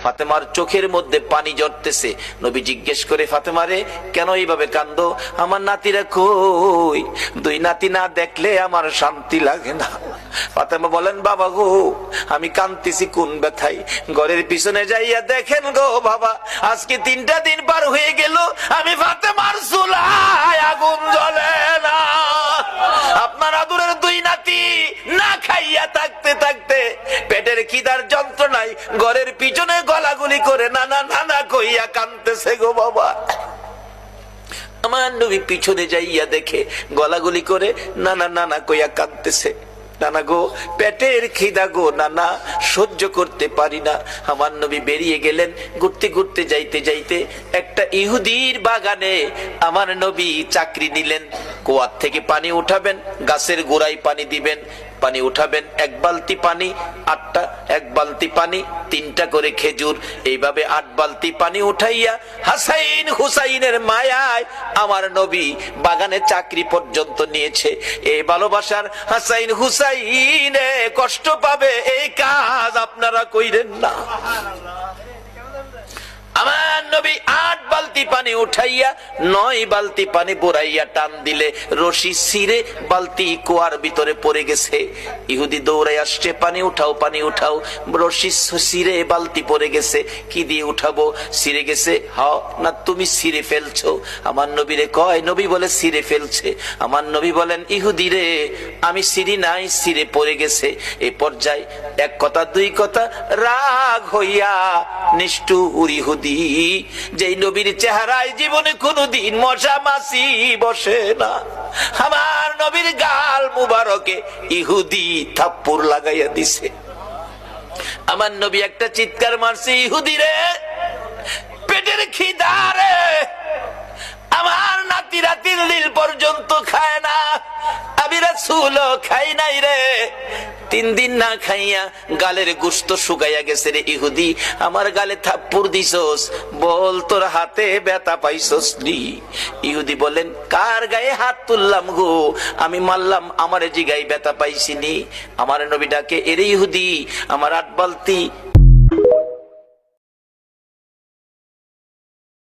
ফাতেমার চোখের মধ্যে পানি ঝরতেছে। নবী জিজ্ঞেস করে, ফাতেমা রে, কেন এইভাবে কান্দো? আমার নাতিরা কই? দুই নাতি না দেখলে আমার শান্তি লাগে না। ফাতেমা বলেন, বাবা গো, আমি কান্দিছি কোন ব্যথায়? ঘরের পিছনে যাইয়া দেখেন গো বাবা, আজকে 3টা দিন পার হয়ে গেল, আমি ফাতেমার চুলায় আগুন জ্বলে না। আপনার আদরের দুই নাতি না খাইয়া থাকতে থাকতে পেটের খিদার যন্ত্রণায় ঘরের পিছনে গলাগুলি করে নানা নানা কইয়া কাঁদতেছে গো বাবা। আমার নবী পিছনে যাইয়া দেখে গলাগুলি করে নানা নানা কইয়া কাঁদতেছে। নানা গো, পেটের খিদা গো নানা, সহ্য করতে পারি না। আমার নবী বেরিয়ে গেলেন। ঘুরতে ঘুরতে যাইতে যাইতে একটা ইহুদির বাগানে আমার নবী চাকরি নিলেন। কুয়ার থেকে পানি উঠাবেন, গাছের গোড়ায় পানি দিবেন, পানি উঠাবেন, 1 বালতি পানি 8টা, 1 বালতি পানি 3টা করে খেজুর, এইভাবে 8 বালতি পানি উঠাইয়া হাসাইন হুসাইনের মায়ায় আমার নবী বাগানে চাকরি পর্যন্ত নিয়েছে। এই ভালোবাসার হাসাইন হুসাইনে কষ্ট পাবে, এই কাজ আপনারা কইরেন না। আমার নবী 8 বালতি পানি উঠাইয়া 9 বালতি পানি বোরাইয়া টান দিলে রশি ছিঁড়ে বালতি কুয়ার ভিতরে পড়ে গেছে। ইহুদি দৌড়াই আসছে, পানি উঠাও পানি উঠাও। রশি ছিঁড়ে বালতি পড়ে গেছে, কি দিয়ে উঠাবো? ছিঁড়ে গেছে। হাও না, তুমি ছিঁড়ে ফেলছো। আমার নবীরে কয়, নবী বলে ছিঁড়ে ফেলছে। আমার নবী বলেন, ইহুদি রে, আমি ছিঁড়ি নাই, ছিঁড়ে পড়ে গেছে। এই পর্যায়ে 1 কথা 2 কথা রাগ হইয়া নিষ্ঠুর ইহুদি, যেই নবীর চেহারায় জীবনে কোনদিন মশা মাছি বসে না, আমার নবীর গাল মুবারকে ইহুদি থাপ্পড় লাগাইয়া দিছে। আমার নবী একটা চিৎকার মারছে, ইহুদি রে, পেটের খিদা রে, আমার নাতিরা 3 দিন পর্যন্ত খায় না, আমি রাসূলও খাই নাই রে। 3 দিন না খাইয়া গালের গোশত শুকাইয়া গেছে রে ইহুদি, আমার গালে থাপ্পড় দিছস, বল তোর হাতে ব্যথা পাইছস নি? ইহুদি বলেন, কার গায়ে হাত তুললাম গো? আমি মারলাম, আমার জিগায় ব্যথা পাইছিনি। আমার নবী ডাকে, এরে ইহুদি, আমার 8 বালতি